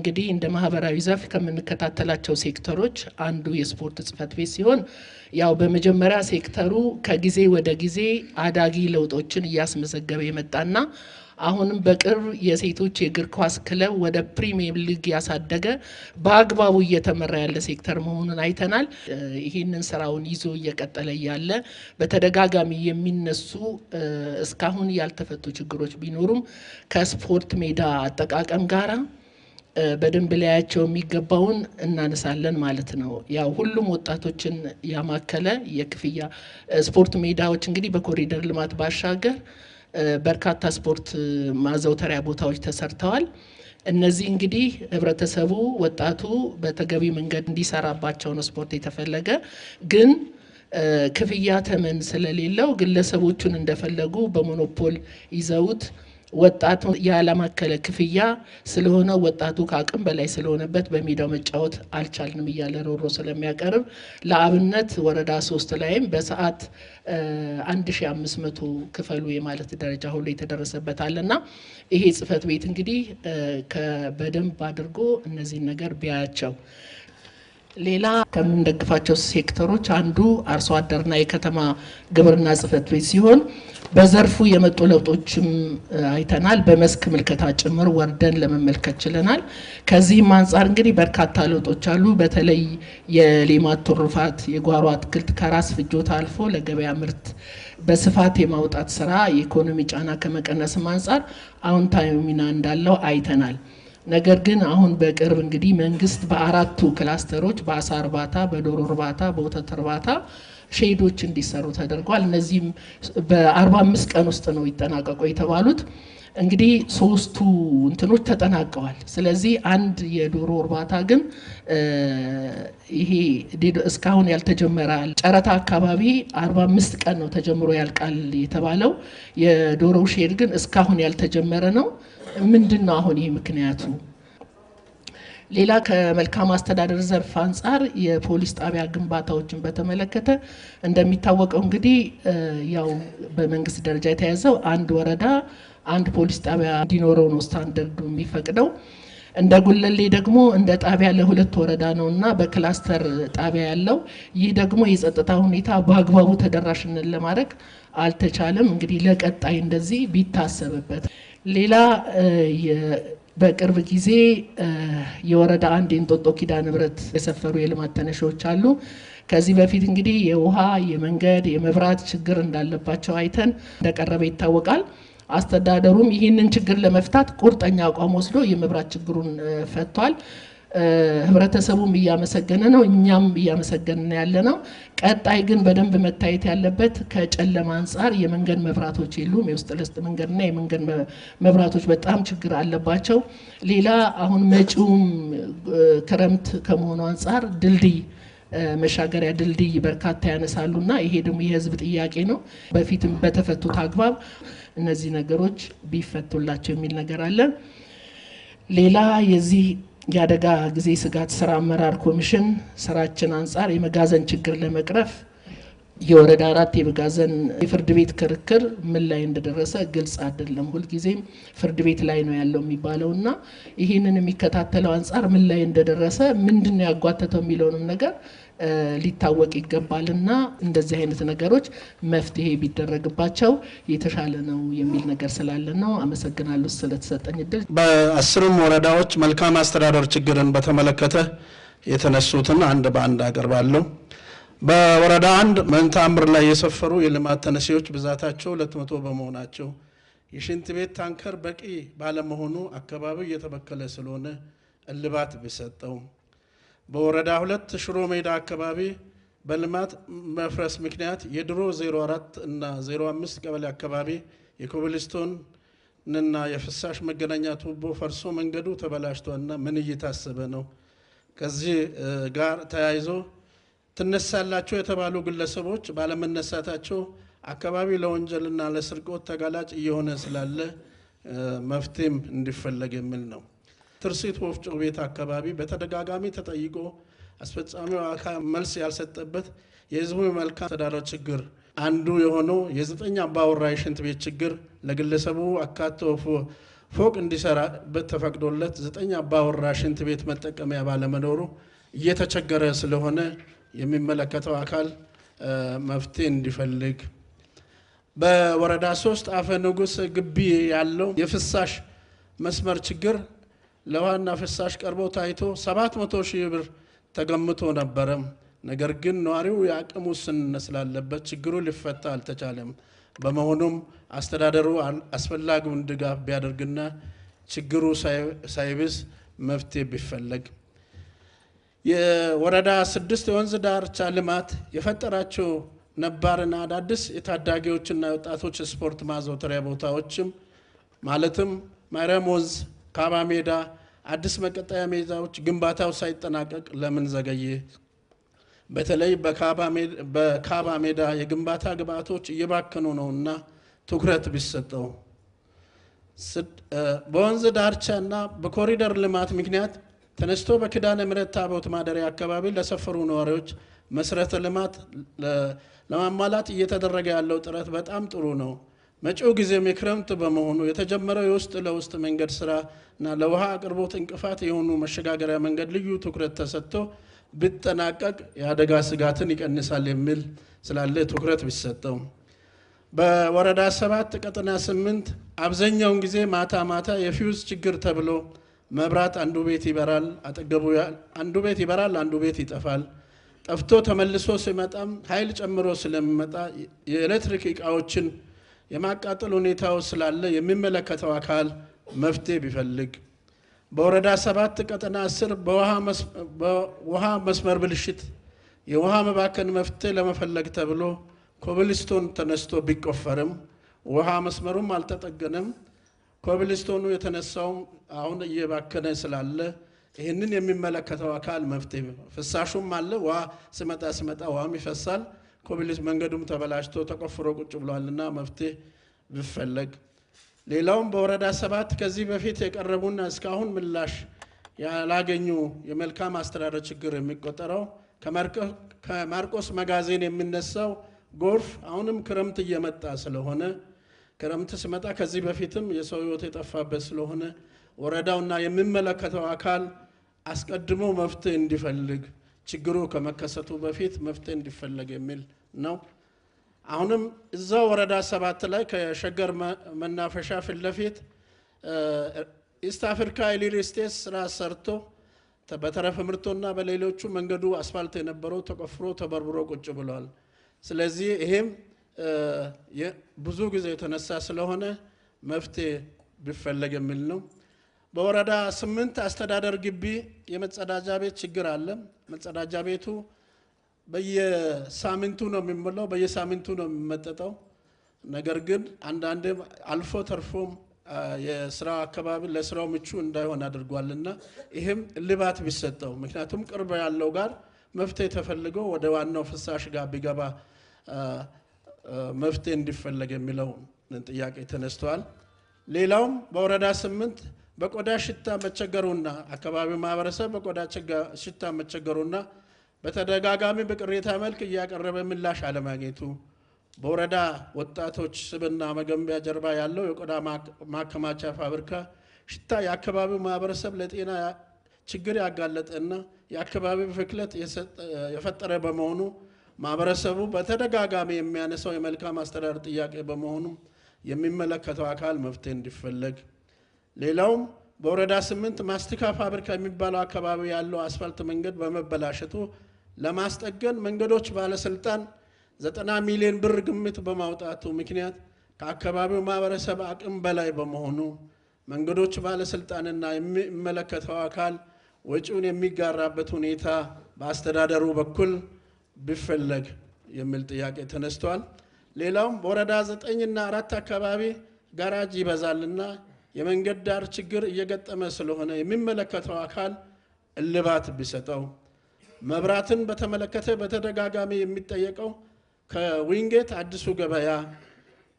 እንግዲህ እንደ ማህበራዊ ዘርፍ ከምንከታተላቸው ሴክተሮች አንዱ የስፖርት ጽፈት ቤት ሲሆን ያው በመጀመሪያ ሴክተሩ ከጊዜ ወደ ጊዜ አዳጊ ለውጦችን እያስመዘገበ የመጣና አሁንም በቅርብ የሴቶች የእግር ኳስ ክለብ ወደ ፕሪሚየር ሊግ ያሳደገ በአግባቡ እየተመራ ያለ ሴክተር መሆኑን አይተናል። ይህንን ስራውን ይዞ እየቀጠለ ያለ በተደጋጋሚ የሚነሱ እስካሁን ያልተፈቱ ችግሮች ቢኖሩም ከስፖርት ሜዳ አጠቃቀም ጋራ በደንብ ላያቸው የሚገባውን እናነሳለን ማለት ነው። ያው ሁሉም ወጣቶችን ያማከለ የክፍያ ስፖርት ሜዳዎች እንግዲህ በኮሪደር ልማት ባሻገር በርካታ ስፖርት ማዘውተሪያ ቦታዎች ተሰርተዋል። እነዚህ እንግዲህ ህብረተሰቡ ወጣቱ በተገቢ መንገድ እንዲሰራባቸው ነው ስፖርት የተፈለገ ግን ክፍያ ተመን ስለሌለው ግለሰቦቹን እንደፈለጉ በሞኖፖል ይዘውት ወጣቱ ያላማከለ ክፍያ ስለሆነ ወጣቱ ከአቅም በላይ ስለሆነበት በሜዳው መጫወት አልቻልንም እያለ ሮሮ ስለሚያቀርብ ለአብነት ወረዳ 3 ላይም በሰዓት 1500 ክፈሉ የማለት ደረጃ ሁሉ የተደረሰበት አለና ይሄ ጽፈት ቤት እንግዲህ በደንብ አድርጎ እነዚህ ነገር ቢያያቸው። ሌላ ከምንደግፋቸው ሴክተሮች አንዱ አርሶ አደርና የከተማ ግብርና ጽፈት ቤት ሲሆን በዘርፉ የመጡ ለውጦችም አይተናል። በመስክ ምልከታ ጭምር ወርደን ለመመልከት ችለናል። ከዚህም አንጻር እንግዲህ በርካታ ለውጦች አሉ። በተለይ የሌማት ትሩፋት የጓሮ አትክልት ከራስ ፍጆታ አልፎ ለገበያ ምርት በስፋት የማውጣት ስራ የኢኮኖሚ ጫና ከመቀነስም አንጻር አዎንታዊ ሚና እንዳለው አይተናል። ነገር ግን አሁን በቅርብ እንግዲህ መንግስት በአራቱ ክላስተሮች በአሳ እርባታ፣ በዶሮ እርባታ፣ በወተት እርባታ ሼዶች እንዲሰሩ ተደርጓል። እነዚህም በ45 ቀን ውስጥ ነው ይጠናቀቁ የተባሉት። እንግዲህ 3ቱ እንትኖች ተጠናቀዋል። ስለዚህ አንድ የዶሮ እርባታ ግን ይሄ እስካሁን ያልተጀመረ ጨረታ አካባቢ 45 ቀን ነው ተጀምሮ ያልቃል የተባለው። የዶሮ ሼድ ግን እስካሁን ያልተጀመረ ነው። ምንድነው አሁን ይሄ ምክንያቱ? ሌላ ከመልካም አስተዳደር ዘርፍ አንጻር የፖሊስ ጣቢያ ግንባታዎችን በተመለከተ እንደሚታወቀው እንግዲህ ያው በመንግስት ደረጃ የተያዘው አንድ ወረዳ አንድ ፖሊስ ጣቢያ እንዲኖረው ነው ስታንዳርዱ የሚፈቅደው። እንደ ጉለሌ ደግሞ እንደ ጣቢያ ለሁለት ወረዳ ነውና በክላስተር ጣቢያ ያለው ይህ ደግሞ የጸጥታ ሁኔታ በአግባቡ ተደራሽነት ለማድረግ አልተቻለም። እንግዲህ ለቀጣይ እንደዚህ ቢታሰብበት። ሌላ በቅርብ ጊዜ የወረዳ አንድ የእንጦጦ ኪዳነ ምህረት የሰፈሩ የልማት ተነሺዎች አሉ። ከዚህ በፊት እንግዲህ የውሃ የመንገድ የመብራት ችግር እንዳለባቸው አይተን እንደቀረበ ይታወቃል። አስተዳደሩም ይህንን ችግር ለመፍታት ቁርጠኛ አቋም ወስዶ የመብራት ችግሩን ፈቷል። ህብረተሰቡም እያመሰገነ ነው፣ እኛም እያመሰገንን ያለ ነው። ቀጣይ ግን በደንብ መታየት ያለበት ከጨለማ አንጻር የመንገድ መብራቶች የሉም። የውስጥ ለውስጥ መንገድና የመንገድ መብራቶች በጣም ችግር አለባቸው። ሌላ አሁን መጪውም ክረምት ከመሆኑ አንጻር ድልድይ መሻገሪያ ድልድይ በርካታ ያነሳሉና ይሄ ደግሞ የህዝብ ጥያቄ ነው። በፊትም በተፈቱት አግባብ እነዚህ ነገሮች ቢፈቱላቸው የሚል ነገር አለ። ሌላ የዚህ የአደጋ ጊዜ ስጋት ስራ አመራር ኮሚሽን ስራችን አንጻር የመጋዘን ችግር ለመቅረፍ የወረዳ 4 የመጋዘን የፍርድ ቤት ክርክር ምን ላይ እንደደረሰ ግልጽ አይደለም። ሁልጊዜም ፍርድ ቤት ላይ ነው ያለው የሚባለውና ይህንን የሚከታተለው አንጻር ምን ላይ እንደደረሰ ምንድነው ያጓተተው የሚለውንም ነገር ሊታወቅ ይገባልና እንደዚህ አይነት ነገሮች መፍትሄ ቢደረግባቸው የተሻለ ነው የሚል ነገር ስላለ ነው። አመሰግናለሁ ስለተሰጠኝ እድል። በ10ም ወረዳዎች መልካም አስተዳደር ችግርን በተመለከተ የተነሱትን አንድ በአንድ አቀርባለሁ። በወረዳ 1 መንታምር ላይ የሰፈሩ የልማት ተነሲዎች ብዛታቸው 200 በመሆናቸው የሽንት ቤት ታንከር በቂ ባለመሆኑ አካባቢው እየተበከለ ስለሆነ እልባት ቢሰጠው። በወረዳ 2 ሽሮ ሜዳ አካባቢ በልማት መፍረስ ምክንያት የድሮ 04 እና 05 ቀበሌ አካባቢ የኮብልስቶን እና የፍሳሽ መገናኛ ቱቦ ፈርሶ መንገዱ ተበላሽቷልና ምን እየታሰበ ነው? ከዚህ ጋር ተያይዞ ትነሳላቸው የተባሉ ግለሰቦች ባለመነሳታቸው አካባቢ ለወንጀልና ለስርቆት ተጋላጭ እየሆነ ስላለ መፍትሄም እንዲፈለግ የሚል ነው። ትርሲት ወፍጮ ቤት አካባቢ በተደጋጋሚ ተጠይቆ አስፈጻሚው አካል መልስ ያልሰጠበት የህዝቡ መልካም አስተዳደር ችግር አንዱ የሆነው የ9 አባወራ የሽንት ቤት ችግር ለግለሰቡ አካቶ ፎቅ እንዲሰራበት ተፈቅዶለት 9 አባወራ ሽንት ቤት መጠቀሚያ ባለመኖሩ እየተቸገረ ስለሆነ የሚመለከተው አካል መፍትሄ እንዲፈልግ። በወረዳ 3 አፈ ንጉስ ግቢ ያለው የፍሳሽ መስመር ችግር ለዋና ፍሳሽ ቀርቦ ታይቶ 700 ሺህ ብር ተገምቶ ነበረ። ነገር ግን ነዋሪው የአቅም ውስንነት ስላለበት ችግሩ ሊፈታ አልተቻለም። በመሆኑም አስተዳደሩ አስፈላጊውን ድጋፍ ቢያደርግና ችግሩ ሳይብስ መፍትሄ ቢፈለግ። የወረዳ 6 የወንዝ ዳርቻ ልማት የፈጠራቸው ነባርና አዳዲስ የታዳጊዎችና የወጣቶች ስፖርት ማዘውተሪያ ቦታዎችም ማለትም ማርያም ወንዝ፣ ካባ ሜዳ፣ አዲስ መቀጠያ ሜዳዎች ግንባታው ሳይጠናቀቅ ለምን ዘገየ? በተለይ በካባ ሜዳ የግንባታ ግብዓቶች እየባከኑ ነውና ትኩረት ቢሰጠው። በወንዝ ዳርቻና በኮሪደር ልማት ምክንያት ተነስቶ በኪዳነ ምሕረት ታቦት ማደሪያ አካባቢ ለሰፈሩ ነዋሪዎች መሰረተ ልማት ለማሟላት እየተደረገ ያለው ጥረት በጣም ጥሩ ነው። መጪው ጊዜም የክረምት በመሆኑ የተጀመረው የውስጥ ለውስጥ መንገድ ስራና ለውሃ አቅርቦት እንቅፋት የሆኑ መሸጋገሪያ መንገድ ልዩ ትኩረት ተሰጥቶ ቢጠናቀቅ የአደጋ ስጋትን ይቀንሳል የሚል ስላለ ትኩረት ቢሰጠው። በወረዳ 7 ቀጠና 8 አብዛኛውን ጊዜ ማታ ማታ የፊውዝ ችግር ተብሎ መብራት አንዱ ቤት ይበራል፣ አጠገቡ አንዱ ቤት ይበራል፣ አንዱ ቤት ይጠፋል። ጠፍቶ ተመልሶ ሲመጣም ኃይል ጨምሮ ስለሚመጣ የኤሌክትሪክ እቃዎችን የማቃጠል ሁኔታው ስላለ የሚመለከተው አካል መፍትሄ ቢፈልግ። በወረዳ 7 ቀጠና 10 በውሃ መስመር ብልሽት የውሃ መባከን መፍትሄ ለመፈለግ ተብሎ ኮብልስቶን ተነስቶ ቢቆፈርም ውሃ መስመሩም አልተጠገነም። ኮብልስቶኑ የተነሳው አሁን እየባከነ ስላለ ይህንን የሚመለከተው አካል መፍትሄ ፍሳሹም አለ፣ ውሃ ስመጣ ውሃም ይፈሳል። ኮብልስ መንገዱም ተበላሽቶ ተቆፍሮ ቁጭ ብሏልና መፍትሄ ቢፈለግ። ሌላውም በወረዳ 7 ከዚህ በፊት የቀረቡና እስካሁን ምላሽ ያላገኙ የመልካም አስተዳደር ችግር የሚቆጠረው ከማርቆስ መጋዘን የሚነሳው ጎርፍ አሁንም ክረምት እየመጣ ስለሆነ ክረምት ሲመጣ ከዚህ በፊትም የሰው ሕይወት የጠፋበት ስለሆነ ወረዳውና የሚመለከተው አካል አስቀድሞ መፍትሄ እንዲፈልግ ችግሩ ከመከሰቱ በፊት መፍትሄ እንዲፈልግ የሚል ነው። አሁንም እዛው ወረዳ 7 ላይ ከሸገር መናፈሻ ፊት ለፊት ኢስት አፍሪካ ሪል ስቴት ስራ ሰርቶ በተረፈ ምርቶና በሌሎቹ መንገዱ አስፋልት የነበረው ተቆፍሮ ተበርብሮ ቁጭ ብሏል። ስለዚህ ይሄም ብዙ ጊዜ የተነሳ ስለሆነ መፍትሄ ቢፈለግ የሚል ነው። በወረዳ 8 አስተዳደር ግቢ የመጸዳጃ ቤት ችግር አለ። መጸዳጃ ቤቱ በየሳምንቱ ነው የሚሞላው፣ በየሳምንቱ ነው የሚመጠጠው። ነገር ግን አንዳንዴ አልፎ ተርፎም የስራ አካባቢ ለስራው ምቹ እንዳይሆን አድርጓልና ይሄም እልባት ቢሰጠው፣ ምክንያቱም ቅርብ ያለው ጋር መፍትሄ ተፈልጎ ወደ ዋናው ፍሳሽ ጋር ቢገባ መፍትሄ እንዲፈለግ የሚለው ጥያቄ ተነስተዋል። ሌላውም በወረዳ 8 በቆዳ ሽታ መቸገሩና አካባቢው ማህበረሰብ በቆዳ ሽታ መቸገሩና በተደጋጋሚ በቅሬታ መልክ እያቀረበ ምላሽ አለማግኘቱ፣ በወረዳ ወጣቶች ስብና መገንቢያ ጀርባ ያለው የቆዳ ማከማቻ ፋብሪካ ሽታ የአካባቢው ማህበረሰብ ለጤና ችግር ያጋለጠና የአካባቢው ብክለት የፈጠረ በመሆኑ ማህበረሰቡ በተደጋጋሚ የሚያነሳው የመልካም አስተዳደር ጥያቄ በመሆኑ የሚመለከተው አካል መፍትሄ እንዲፈለግ። ሌላውም በወረዳ 8 ማስቲካ ፋብሪካ የሚባለው አካባቢ ያለው አስፋልት መንገድ በመበላሸቱ ለማስጠገን መንገዶች ባለስልጣን 90 ሚሊዮን ብር ግምት በማውጣቱ ምክንያት ከአካባቢው ማህበረሰብ አቅም በላይ በመሆኑ መንገዶች ባለስልጣንና የሚመለከተው አካል ወጪውን የሚጋራበት ሁኔታ በአስተዳደሩ በኩል ቢፈለግ የሚል ጥያቄ ተነስቷል። ሌላውም በወረዳ 9 እና 4 አካባቢ ጋራጅ ይበዛልና የመንገድ ዳር ችግር እየገጠመ ስለሆነ የሚመለከተው አካል እልባት ቢሰጠው። መብራትን በተመለከተ በተደጋጋሚ የሚጠየቀው ከዊንጌት አዲሱ ገበያ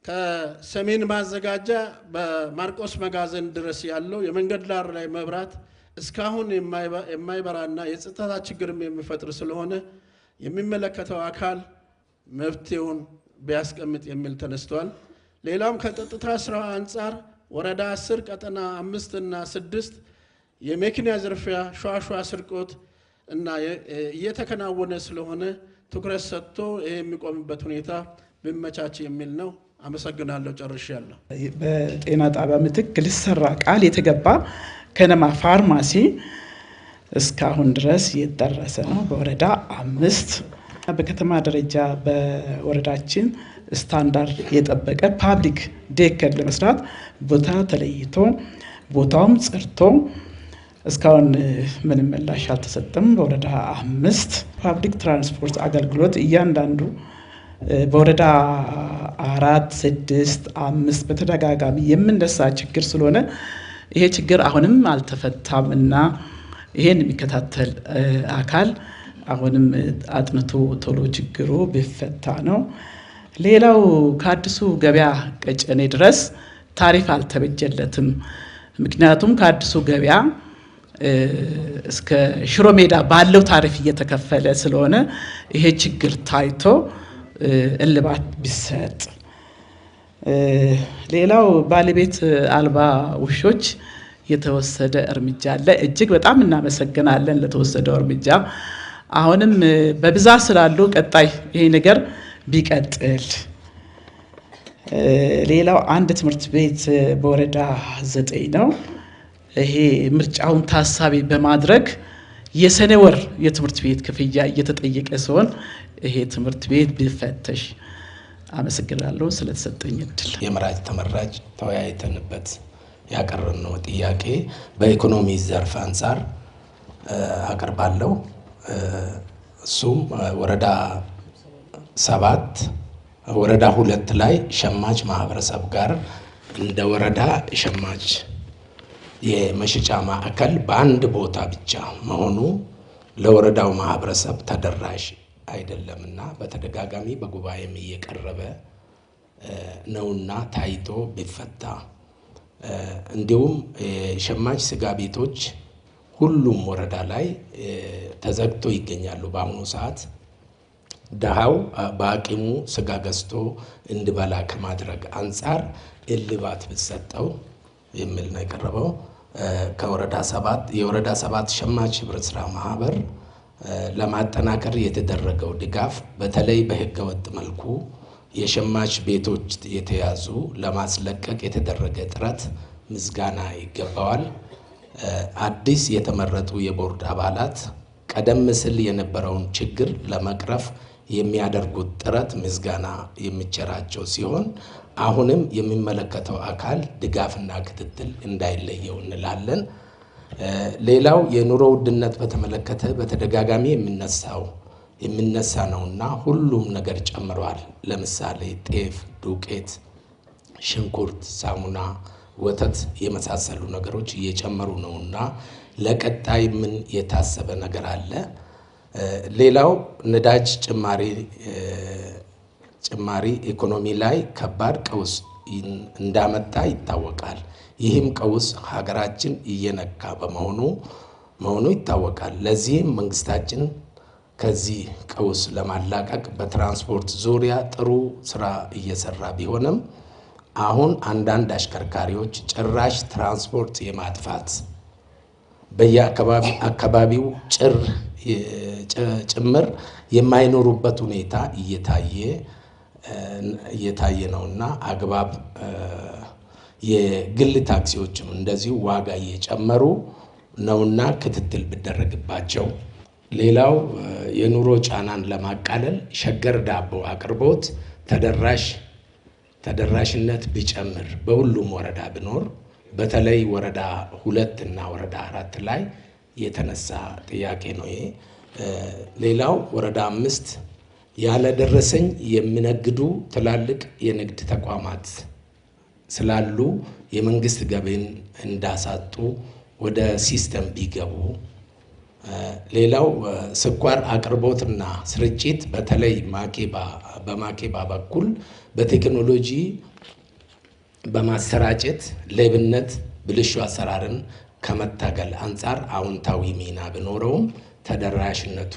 ከሰሜን ማዘጋጃ በማርቆስ መጋዘን ድረስ ያለው የመንገድ ዳር ላይ መብራት እስካሁን የማይበራና የጸጥታ ችግርም የሚፈጥር ስለሆነ የሚመለከተው አካል መፍትሄውን ቢያስቀምጥ የሚል ተነስቷል። ሌላውም ከጸጥታ ስራው አንጻር ወረዳ 10 ቀጠና 5 እና 6 የመኪና ዝርፊያ፣ ሸዋሸዋ ስርቆት እና እየተከናወነ ስለሆነ ትኩረት ሰጥቶ ይሄ የሚቆምበት ሁኔታ ቢመቻች የሚል ነው። አመሰግናለሁ። ጨርሻለሁ። በጤና ጣቢያ ምትክ ሊሰራ ቃል የተገባ ከነማ ፋርማሲ እስካሁን ድረስ እየደረሰ ነው። በወረዳ 5 በከተማ ደረጃ በወረዳችን ስታንዳርድ የጠበቀ ፓብሊክ ዴከር ለመስራት ቦታ ተለይቶ ቦታውም ጸድቶ እስካሁን ምንም ምላሽ አልተሰጠም። በወረዳ 5 ፓብሊክ ትራንስፖርት አገልግሎት እያንዳንዱ በወረዳ 4፣ 6፣ 5 በተደጋጋሚ የምነሳ ችግር ስለሆነ ይሄ ችግር አሁንም አልተፈታም እና ይሄን የሚከታተል አካል አሁንም አጥንቶ ቶሎ ችግሩ ቢፈታ ነው። ሌላው ከአዲሱ ገበያ ቀጨኔ ድረስ ታሪፍ አልተበጀለትም። ምክንያቱም ከአዲሱ ገበያ እስከ ሽሮ ሜዳ ባለው ታሪፍ እየተከፈለ ስለሆነ ይሄ ችግር ታይቶ እልባት ቢሰጥ። ሌላው ባለቤት አልባ ውሾች የተወሰደ እርምጃ አለ። እጅግ በጣም እናመሰግናለን ለተወሰደው እርምጃ። አሁንም በብዛት ስላሉ ቀጣይ ይሄ ነገር ቢቀጥል። ሌላው አንድ ትምህርት ቤት በወረዳ 9 ነው። ይሄ ምርጫውን ታሳቢ በማድረግ የሰኔ ወር የትምህርት ቤት ክፍያ እየተጠየቀ ሲሆን ይሄ ትምህርት ቤት ቢፈተሽ። አመሰግናለሁ ስለተሰጠኝ እድል። የመራጭ ተመራጭ ተወያይተንበት ያቀረብነው ጥያቄ በኢኮኖሚ ዘርፍ አንፃር አቀርባለሁ። እሱም ወረዳ 7 ወረዳ 2 ላይ ሸማች ማህበረሰብ ጋር እንደ ወረዳ ሸማች የመሸጫ ማዕከል በአንድ ቦታ ብቻ መሆኑ ለወረዳው ማህበረሰብ ተደራሽ አይደለምና በተደጋጋሚ በጉባኤም እየቀረበ ነውና ታይቶ ቢፈታ። እንዲሁም ሸማች ስጋ ቤቶች ሁሉም ወረዳ ላይ ተዘግቶ ይገኛሉ። በአሁኑ ሰዓት ደሃው በአቅሙ ስጋ ገዝቶ እንዲበላ ከማድረግ አንጻር እልባት ቢሰጠው የሚል ነው የቀረበው። ከወረዳ 7 የወረዳ 7 ሸማች ህብረት ስራ ማህበር ለማጠናከር የተደረገው ድጋፍ በተለይ በህገወጥ መልኩ የሸማች ቤቶች የተያዙ ለማስለቀቅ የተደረገ ጥረት ምስጋና ይገባዋል። አዲስ የተመረጡ የቦርድ አባላት ቀደም ሲል የነበረውን ችግር ለመቅረፍ የሚያደርጉት ጥረት ምስጋና የሚቸራቸው ሲሆን አሁንም የሚመለከተው አካል ድጋፍና ክትትል እንዳይለየው እንላለን። ሌላው የኑሮ ውድነት በተመለከተ በተደጋጋሚ የሚነሳ ነውና ሁሉም ነገር ጨምሯል። ለምሳሌ ጤፍ፣ ዱቄት፣ ሽንኩርት፣ ሳሙና፣ ወተት የመሳሰሉ ነገሮች እየጨመሩ ነውና ለቀጣይ ምን የታሰበ ነገር አለ? ሌላው ነዳጅ ጭማሪ ኢኮኖሚ ላይ ከባድ ቀውስ እንዳመጣ ይታወቃል። ይህም ቀውስ ሀገራችን እየነካ በመሆኑ ይታወቃል። ለዚህም መንግስታችን ከዚህ ቀውስ ለማላቀቅ በትራንስፖርት ዙሪያ ጥሩ ስራ እየሰራ ቢሆንም አሁን አንዳንድ አሽከርካሪዎች ጭራሽ ትራንስፖርት የማጥፋት በየአካባቢው ጭምር የማይኖሩበት ሁኔታ እየታየ ነውና አግባብ የግል ታክሲዎችም እንደዚሁ ዋጋ እየጨመሩ ነውና ክትትል ቢደረግባቸው። ሌላው የኑሮ ጫናን ለማቃለል ሸገር ዳቦ አቅርቦት ተደራሽነት ቢጨምር በሁሉም ወረዳ ቢኖር በተለይ ወረዳ 2 እና ወረዳ 4 ላይ የተነሳ ጥያቄ ነው ይሄ። ሌላው ወረዳ 5 ያለ ደረሰኝ የሚነግዱ ትላልቅ የንግድ ተቋማት ስላሉ የመንግስት ገቢን እንዳሳጡ ወደ ሲስተም ቢገቡ። ሌላው ስኳር አቅርቦትና ስርጭት በተለይ በማኬባ በኩል በቴክኖሎጂ በማሰራጨት ሌብነት፣ ብልሹ አሰራርን ከመታገል አንጻር አዎንታዊ ሚና ቢኖረውም ተደራሽነቱ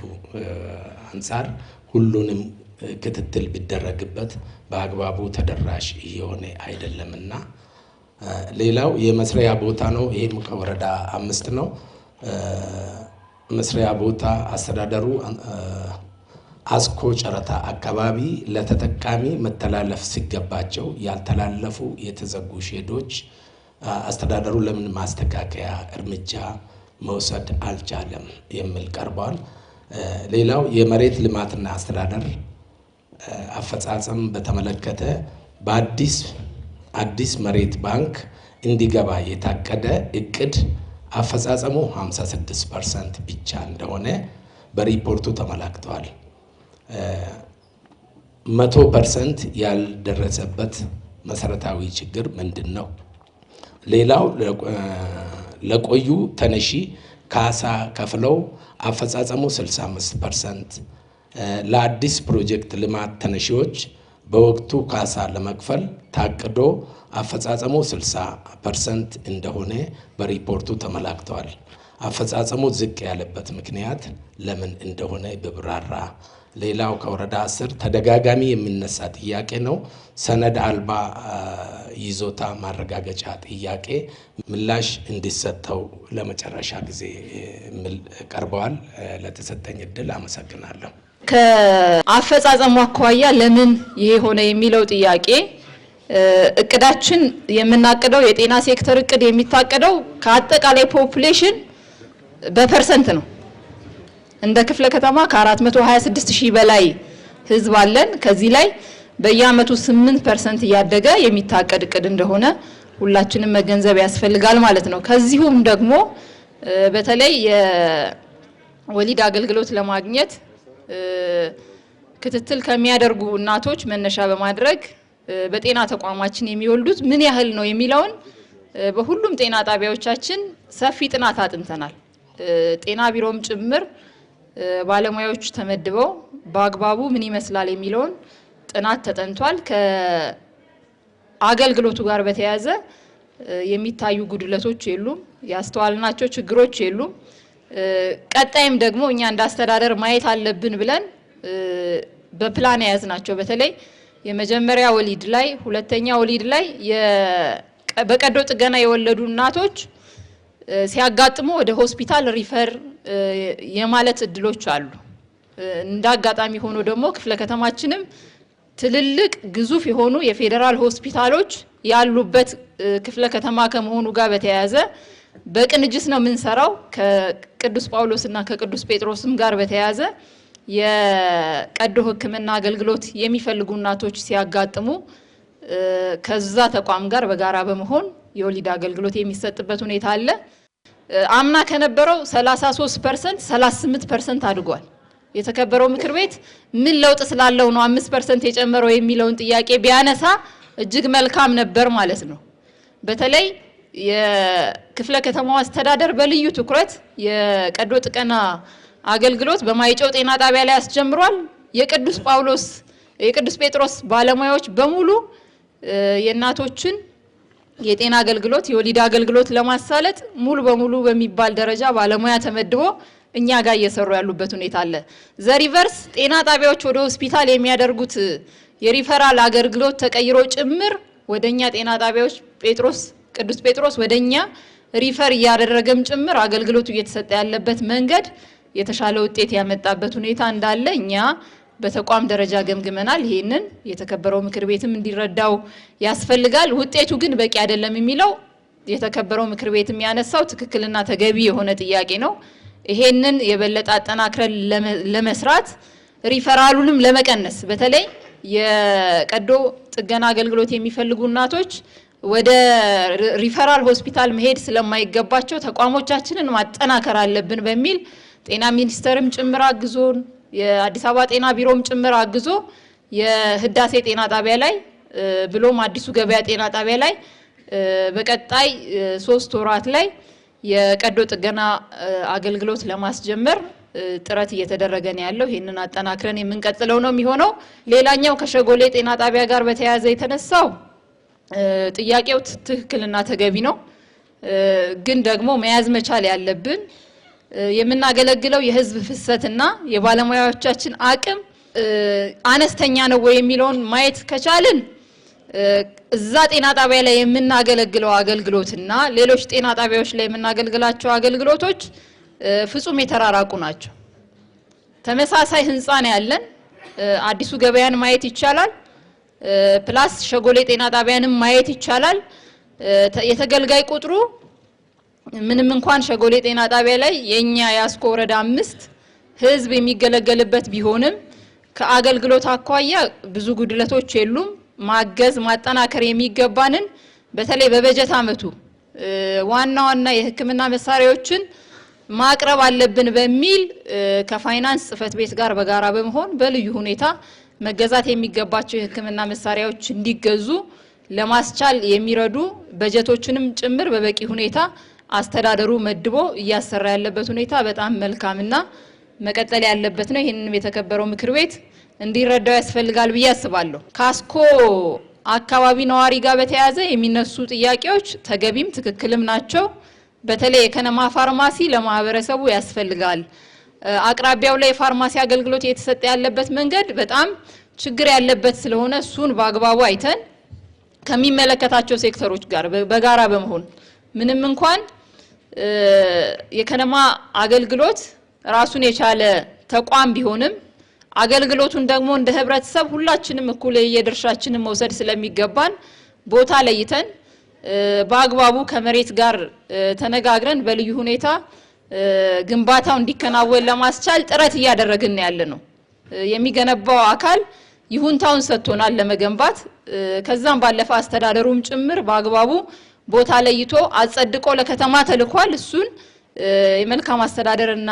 አንጻር ሁሉንም ክትትል ቢደረግበት በአግባቡ ተደራሽ እየሆነ አይደለምና። ሌላው የመስሪያ ቦታ ነው። ይህም ከወረዳ 5 ነው። መስሪያ ቦታ አስተዳደሩ አስኮ ጨረታ አካባቢ ለተጠቃሚ መተላለፍ ሲገባቸው ያልተላለፉ የተዘጉ ሼዶች አስተዳደሩ ለምን ማስተካከያ እርምጃ መውሰድ አልቻለም የሚል ቀርቧል። ሌላው የመሬት ልማትና አስተዳደር አፈጻጸም በተመለከተ በአዲስ መሬት ባንክ እንዲገባ የታቀደ እቅድ አፈጻጸሙ 56% ብቻ እንደሆነ በሪፖርቱ ተመላክተዋል። 100% ያልደረሰበት መሰረታዊ ችግር ምንድን ነው? ሌላው ለቆዩ ተነሺ ካሳ ከፍለው አፈጻጸሙ 65%፣ ለአዲስ ፕሮጀክት ልማት ተነሺዎች በወቅቱ ካሳ ለመክፈል ታቅዶ አፈጻጸሙ 60% እንደሆነ በሪፖርቱ ተመላክተዋል። አፈጻጸሙ ዝቅ ያለበት ምክንያት ለምን እንደሆነ በብራራ። ሌላው ከወረዳ 10 ተደጋጋሚ የሚነሳ ጥያቄ ነው። ሰነድ አልባ ይዞታ ማረጋገጫ ጥያቄ ምላሽ እንዲሰጠው ለመጨረሻ ጊዜ ቀርበዋል። ለተሰጠኝ እድል አመሰግናለሁ። ከአፈጻጸሙ አኳያ ለምን ይሄ ሆነ የሚለው ጥያቄ እቅዳችን የምናቅደው የጤና ሴክተር እቅድ የሚታቀደው ከአጠቃላይ ፖፑሌሽን በፐርሰንት ነው። እንደ ክፍለ ከተማ ከ426,000 በላይ ህዝብ አለን። ከዚህ ላይ በየአመቱ 8% እያደገ የሚታቀድ እቅድ እንደሆነ ሁላችንም መገንዘብ ያስፈልጋል ማለት ነው። ከዚሁም ደግሞ በተለይ የወሊድ አገልግሎት ለማግኘት ክትትል ከሚያደርጉ እናቶች መነሻ በማድረግ በጤና ተቋማችን የሚወልዱት ምን ያህል ነው የሚለውን በሁሉም ጤና ጣቢያዎቻችን ሰፊ ጥናት አጥንተናል። ጤና ቢሮም ጭምር ባለሙያዎች ተመድበው በአግባቡ ምን ይመስላል የሚለውን ጥናት ተጠንቷል። ከአገልግሎቱ ጋር በተያያዘ የሚታዩ ጉድለቶች የሉም፣ ያስተዋልናቸው ችግሮች የሉም። ቀጣይም ደግሞ እኛ እንዳስተዳደር ማየት አለብን ብለን በፕላን የያዝናቸው በተለይ የመጀመሪያ ወሊድ ላይ፣ ሁለተኛ ወሊድ ላይ በቀዶ ጥገና የወለዱ እናቶች ሲያጋጥሙ ወደ ሆስፒታል ሪፈር የማለት እድሎች አሉ። እንደ አጋጣሚ ሆኖ ደግሞ ክፍለ ከተማችንም ትልልቅ ግዙፍ የሆኑ የፌዴራል ሆስፒታሎች ያሉበት ክፍለ ከተማ ከመሆኑ ጋር በተያያዘ በቅንጅት ነው የምንሰራው። ከቅዱስ ጳውሎስና ከቅዱስ ጴጥሮስም ጋር በተያያዘ የቀዶ ሕክምና አገልግሎት የሚፈልጉ እናቶች ሲያጋጥሙ ከዛ ተቋም ጋር በጋራ በመሆን የወሊድ አገልግሎት የሚሰጥበት ሁኔታ አለ። አምና ከነበረው 33% 38% አድጓል። የተከበረው ምክር ቤት ምን ለውጥ ስላለው ነው 5% የጨመረው የሚለውን ጥያቄ ቢያነሳ እጅግ መልካም ነበር ማለት ነው። በተለይ የክፍለ ከተማው አስተዳደር በልዩ ትኩረት የቀዶ ጥገና አገልግሎት በማይጨው ጤና ጣቢያ ላይ አስጀምሯል። የቅዱስ ጳውሎስ የቅዱስ ጴጥሮስ ባለሙያዎች በሙሉ የእናቶችን የጤና አገልግሎት የወሊድ አገልግሎት ለማሳለጥ ሙሉ በሙሉ በሚባል ደረጃ ባለሙያ ተመድቦ እኛ ጋር እየሰሩ ያሉበት ሁኔታ አለ። ዘሪቨርስ ጤና ጣቢያዎች ወደ ሆስፒታል የሚያደርጉት የሪፈራል አገልግሎት ተቀይሮ ጭምር ወደኛ ጤና ጣቢያዎች ቅዱስ ጴጥሮስ ወደኛ ሪፈር እያደረገም ጭምር አገልግሎቱ እየተሰጠ ያለበት መንገድ የተሻለ ውጤት ያመጣበት ሁኔታ እንዳለ እኛ በተቋም ደረጃ ገምግመናል። ይሄንን የተከበረው ምክር ቤትም እንዲረዳው ያስፈልጋል። ውጤቱ ግን በቂ አይደለም የሚለው የተከበረው ምክር ቤትም ያነሳው ትክክልና ተገቢ የሆነ ጥያቄ ነው። ይሄንን የበለጠ አጠናክረን ለመስራት ሪፈራሉንም ለመቀነስ በተለይ የቀዶ ጥገና አገልግሎት የሚፈልጉ እናቶች ወደ ሪፈራል ሆስፒታል መሄድ ስለማይገባቸው ተቋሞቻችንን ማጠናከር አለብን በሚል ጤና ሚኒስቴርም ጭምር አግዞን የአዲስ አበባ ጤና ቢሮም ጭምር አግዞ የህዳሴ ጤና ጣቢያ ላይ ብሎም አዲሱ ገበያ ጤና ጣቢያ ላይ በቀጣይ 3 ወራት ላይ የቀዶ ጥገና አገልግሎት ለማስጀመር ጥረት እየተደረገ ነው ያለው። ይሄንን አጠናክረን የምንቀጥለው ነው የሚሆነው። ሌላኛው ከሸጎሌ ጤና ጣቢያ ጋር በተያያዘ የተነሳው ጥያቄው ትክክልና ተገቢ ነው። ግን ደግሞ መያዝ መቻል ያለብን የምናገለግለው የህዝብ ፍሰትና የባለሙያዎቻችን አቅም አነስተኛ ነው ወይ የሚለውን ማየት ከቻልን እዛ ጤና ጣቢያ ላይ የምናገለግለው አገልግሎትና ሌሎች ጤና ጣቢያዎች ላይ የምናገለግላቸው አገልግሎቶች ፍጹም የተራራቁ ናቸው። ተመሳሳይ ህንጻ ነው ያለን። አዲሱ ገበያን ማየት ይቻላል። ፕላስ ሸጎሌ ጤና ጣቢያንም ማየት ይቻላል። የተገልጋይ ቁጥሩ ምንም እንኳን ሸጎሌ ጤና ጣቢያ ላይ የኛ ያስኮ ወረዳ 5 ህዝብ የሚገለገልበት ቢሆንም ከአገልግሎት አኳያ ብዙ ጉድለቶች የሉም። ማገዝ ማጠናከር የሚገባንን በተለይ በበጀት አመቱ ዋና የህክምና መሳሪያዎችን ማቅረብ አለብን በሚል ከፋይናንስ ጽህፈት ቤት ጋር በጋራ በመሆን በልዩ ሁኔታ መገዛት የሚገባቸው የህክምና መሳሪያዎች እንዲገዙ ለማስቻል የሚረዱ በጀቶችንም ጭምር በበቂ ሁኔታ አስተዳደሩ መድቦ እያሰራ ያለበት ሁኔታ በጣም መልካምና መቀጠል ያለበት ነው። ይሄንንም የተከበረው ምክር ቤት እንዲረዳው ያስፈልጋል ብዬ አስባለሁ። ካስኮ አካባቢ ነዋሪ ጋር በተያያዘ የሚነሱ ጥያቄዎች ተገቢም ትክክልም ናቸው። በተለይ የከነማ ፋርማሲ ለማህበረሰቡ ያስፈልጋል። አቅራቢያው ላይ ፋርማሲ አገልግሎት እየተሰጠ ያለበት መንገድ በጣም ችግር ያለበት ስለሆነ እሱን በአግባቡ አይተን ከሚመለከታቸው ሴክተሮች ጋር በጋራ በመሆን ምንም እንኳን የከነማ አገልግሎት ራሱን የቻለ ተቋም ቢሆንም አገልግሎቱን ደግሞ እንደ ህብረተሰብ ሁላችንም እኩል የድርሻችንን መውሰድ ስለሚገባን ቦታ ለይተን በአግባቡ ከመሬት ጋር ተነጋግረን በልዩ ሁኔታ ግንባታው እንዲከናወን ለማስቻል ጥረት እያደረግን ያለ ነው። የሚገነባው አካል ይሁንታውን ሰጥቶናል ለመገንባት። ከዛም ባለፈ አስተዳደሩም ጭምር በአግባቡ ቦታ ለይቶ አጸድቆ ለከተማ ተልኳል። እሱን የመልካም አስተዳደርና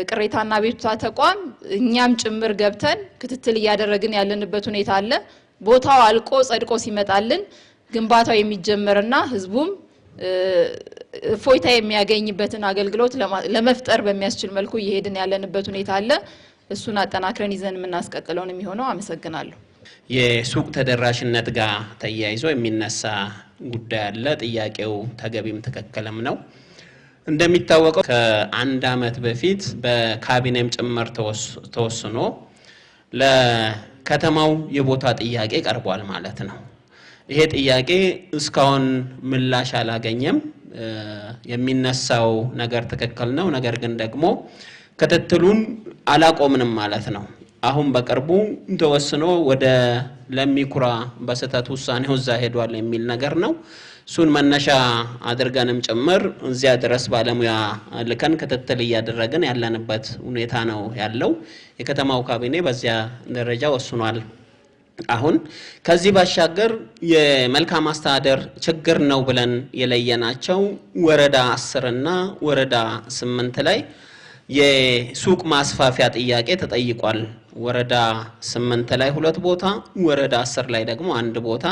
ቅሬታና ቤቱታ ተቋም እኛም ጭምር ገብተን ክትትል እያደረግን ያለንበት ሁኔታ አለ። ቦታው አልቆ ጸድቆ ሲመጣልን ግንባታው የሚጀመርና ህዝቡም ፎይታ የሚያገኝበትን አገልግሎት ለመፍጠር በሚያስችል መልኩ እየሄድን ያለንበት ሁኔታ አለ። እሱን አጠናክረን ይዘን የምናስቀጥለው ነው የሚሆነው። አመሰግናለሁ። የሱቅ ተደራሽነት ጋር ተያይዞ የሚነሳ ጉዳይ አለ። ጥያቄው ተገቢም ትክክልም ነው። እንደሚታወቀው ከ1 አመት በፊት በካቢኔም ጭምር ተወስኖ ለከተማው የቦታ ጥያቄ ቀርቧል ማለት ነው። ይሄ ጥያቄ እስካሁን ምላሽ አላገኘም። የሚነሳው ነገር ትክክል ነው። ነገር ግን ደግሞ ክትትሉን አላቆምንም ማለት ነው። አሁን በቅርቡ ተወስኖ ወደ ለሚኩራ በስህተት ውሳኔው እዛ ሄዷል የሚል ነገር ነው። እሱን መነሻ አድርገንም ጭምር እዚያ ድረስ ባለሙያ ልከን ክትትል እያደረግን ያለንበት ሁኔታ ነው ያለው። የከተማው ካቢኔ በዚያ ደረጃ ወስኗል። አሁን ከዚህ ባሻገር የመልካም አስተዳደር ችግር ነው ብለን የለየናቸው ወረዳ 10 እና ወረዳ 8 ላይ የሱቅ ማስፋፊያ ጥያቄ ተጠይቋል። ወረዳ 8 ላይ 2 ቦታ፣ ወረዳ 10 ላይ ደግሞ 1 ቦታ።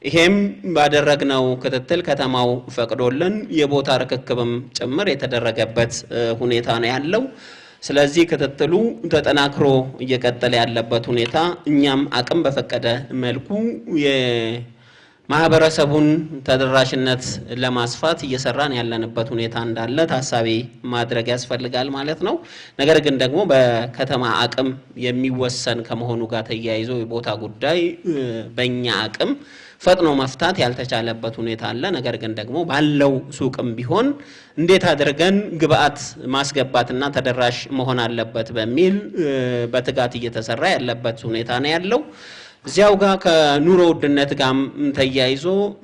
ይሄም ባደረግነው ክትትል ከተማው ፈቅዶልን የቦታ ርክክብም ጭምር የተደረገበት ሁኔታ ነው ያለው። ስለዚህ ክትትሉ ተጠናክሮ እየቀጠለ ያለበት ሁኔታ እኛም አቅም በፈቀደ መልኩ ማህበረሰቡን ተደራሽነት ለማስፋት እየሰራን ያለንበት ሁኔታ እንዳለ ታሳቢ ማድረግ ያስፈልጋል ማለት ነው። ነገር ግን ደግሞ በከተማ አቅም የሚወሰን ከመሆኑ ጋር ተያይዞ የቦታ ጉዳይ በእኛ አቅም ፈጥኖ መፍታት ያልተቻለበት ሁኔታ አለ። ነገር ግን ደግሞ ባለው ሱቅም ቢሆን እንዴት አድርገን ግብአት ማስገባትና ተደራሽ መሆን አለበት በሚል በትጋት እየተሰራ ያለበት ሁኔታ ነው ያለው። እዚያው ጋር ከኑሮ ውድነት ጋር ተያይዞ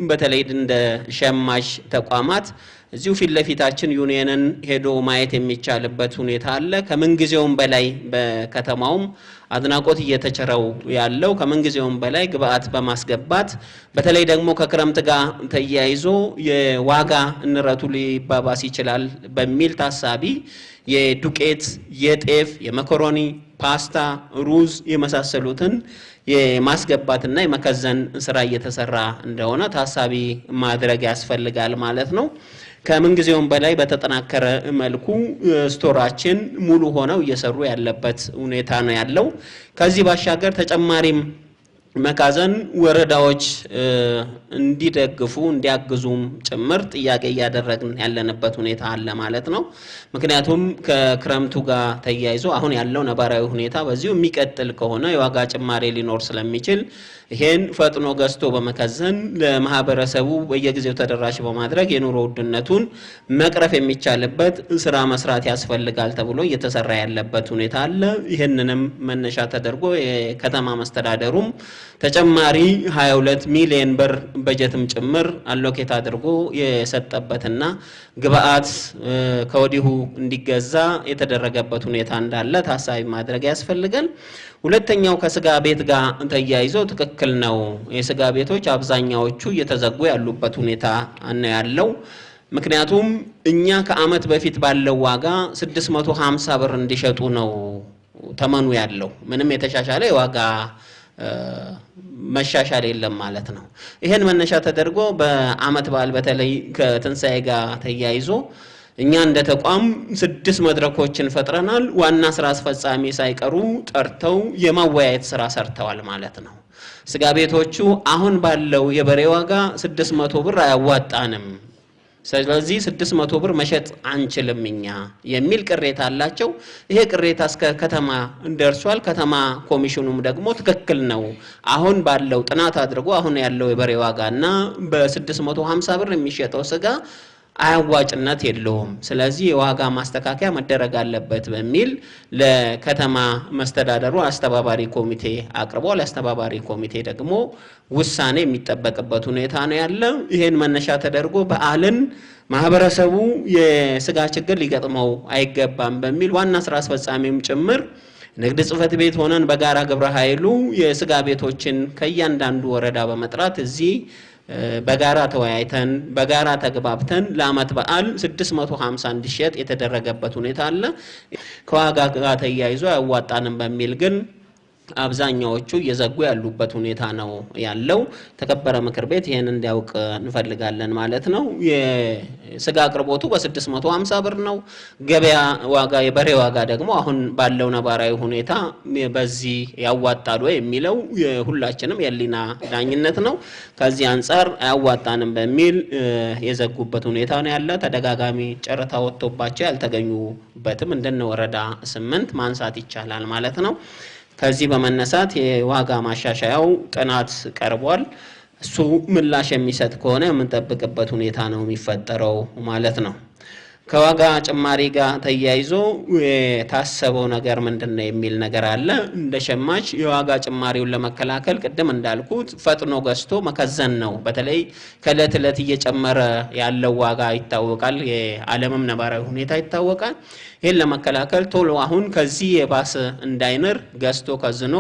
በተለይ እንደ ሸማች ተቋማት እዚሁ ፊት ለፊታችን ዩኒየንን ሄዶ ማየት የሚቻልበት ሁኔታ አለ። ከምንጊዜውም በላይ በከተማውም አድናቆት እየተቸረው ያለው ከምንጊዜውም በላይ ግብአት በማስገባት በተለይ ደግሞ ከክረምት ጋር ተያይዞ የዋጋ ንረቱ ሊባባስ ይችላል በሚል ታሳቢ የዱቄት፣ የጤፍ፣ የመኮሮኒ፣ ፓስታ፣ ሩዝ የመሳሰሉትን የማስገባትና የመከዘን ስራ እየተሰራ እንደሆነ ታሳቢ ማድረግ ያስፈልጋል ማለት ነው። ከምንጊዜውም በላይ በተጠናከረ መልኩ ስቶራችን ሙሉ ሆነው እየሰሩ ያለበት ሁኔታ ነው ያለው። ከዚህ ባሻገር ተጨማሪም መጋዘን ወረዳዎች እንዲደግፉ እንዲያግዙም ጭምር ጥያቄ እያደረግን ያለንበት ሁኔታ አለ ማለት ነው። ምክንያቱም ከክረምቱ ጋር ተያይዞ አሁን ያለው ነባራዊ ሁኔታ በዚሁ የሚቀጥል ከሆነ የዋጋ ጭማሪ ሊኖር ስለሚችል ይሄን ፈጥኖ ገዝቶ በመከዘን ለማህበረሰቡ በየጊዜው ተደራሽ በማድረግ የኑሮ ውድነቱን መቅረፍ የሚቻልበት ስራ መስራት ያስፈልጋል ተብሎ እየተሰራ ያለበት ሁኔታ አለ። ይህንንም መነሻ ተደርጎ የከተማ መስተዳደሩም ተጨማሪ 22 ሚሊዮን ብር በጀትም ጭምር አሎኬት አድርጎ የሰጠበትና ግብአት ከወዲሁ እንዲገዛ የተደረገበት ሁኔታ እንዳለ ታሳቢ ማድረግ ያስፈልጋል። ሁለተኛው ከስጋ ቤት ጋር ተያይዞ ትክክል ነው። የስጋ ቤቶች አብዛኛዎቹ እየተዘጉ ያሉበት ሁኔታ ነው ያለው። ምክንያቱም እኛ ከአመት በፊት ባለው ዋጋ 650 ብር እንዲሸጡ ነው ተመኑ ያለው። ምንም የተሻሻለ የዋጋ መሻሻል የለም ማለት ነው። ይሄን መነሻ ተደርጎ በአመት በዓል በተለይ ከትንሳኤ ጋር ተያይዞ እኛ እንደ ተቋም 6 መድረኮችን ፈጥረናል። ዋና ስራ አስፈጻሚ ሳይቀሩ ጠርተው የማወያየት ስራ ሰርተዋል ማለት ነው። ስጋ ቤቶቹ አሁን ባለው የበሬ ዋጋ 600 ብር አያዋጣንም፣ ስለዚህ 600 ብር መሸጥ አንችልም እኛ የሚል ቅሬታ አላቸው። ይሄ ቅሬታ እስከ ከተማ ደርሷል። ከተማ ኮሚሽኑም ደግሞ ትክክል ነው፣ አሁን ባለው ጥናት አድርጎ አሁን ያለው የበሬ ዋጋና በ650 ብር የሚሸጠው ስጋ አያዋጭነት የለውም፣ ስለዚህ የዋጋ ማስተካከያ መደረግ አለበት በሚል ለከተማ መስተዳደሩ አስተባባሪ ኮሚቴ አቅርቧል። አስተባባሪ ኮሚቴ ደግሞ ውሳኔ የሚጠበቅበት ሁኔታ ነው ያለ። ይሄን መነሻ ተደርጎ በዓልን ማህበረሰቡ የስጋ ችግር ሊገጥመው አይገባም በሚል ዋና ስራ አስፈጻሚም ጭምር ንግድ ጽሕፈት ቤት ሆነን በጋራ ግብረ ኃይሉ የስጋ ቤቶችን ከእያንዳንዱ ወረዳ በመጥራት እዚህ በጋራ ተወያይተን በጋራ ተግባብተን ለአመት በዓል 650 እንዲሸጥ የተደረገበት ሁኔታ አለ። ከዋጋ ጋር ተያይዞ አያዋጣንም በሚል ግን አብዛኛዎቹ እየዘጉ ያሉበት ሁኔታ ነው ያለው። ተከበረ ምክር ቤት ይሄን እንዲያውቅ እንፈልጋለን ማለት ነው። የስጋ አቅርቦቱ በ650 ብር ነው። ገበያ ዋጋ የበሬ ዋጋ ደግሞ አሁን ባለው ነባራዊ ሁኔታ በዚህ ያዋጣል ወይ የሚለው ሁላችንም የሊና ዳኝነት ነው። ከዚህ አንፃር አያዋጣንም በሚል የዘጉበት ሁኔታ ነው ያለ። ተደጋጋሚ ጨረታ ወጥቶባቸው ያልተገኙበትም እንደነ ወረዳ 8 ማንሳት ይቻላል ማለት ነው። ከዚህ በመነሳት የዋጋ ማሻሻያው ጥናት ቀርቧል። እሱ ምላሽ የሚሰጥ ከሆነ የምንጠብቅበት ሁኔታ ነው የሚፈጠረው ማለት ነው። ከዋጋ ጭማሪ ጋር ተያይዞ የታሰበው ነገር ምንድነው የሚል ነገር አለ። እንደ ሸማች የዋጋ ጭማሪውን ለመከላከል ቅድም እንዳልኩት ፈጥኖ ገዝቶ መከዘን ነው። በተለይ ከእለት እለት እየጨመረ ያለው ዋጋ ይታወቃል። የዓለምም ነባራዊ ሁኔታ ይታወቃል። ይህን ለመከላከል ቶሎ አሁን ከዚህ የባሰ እንዳይንር ገዝቶ ከዝኖ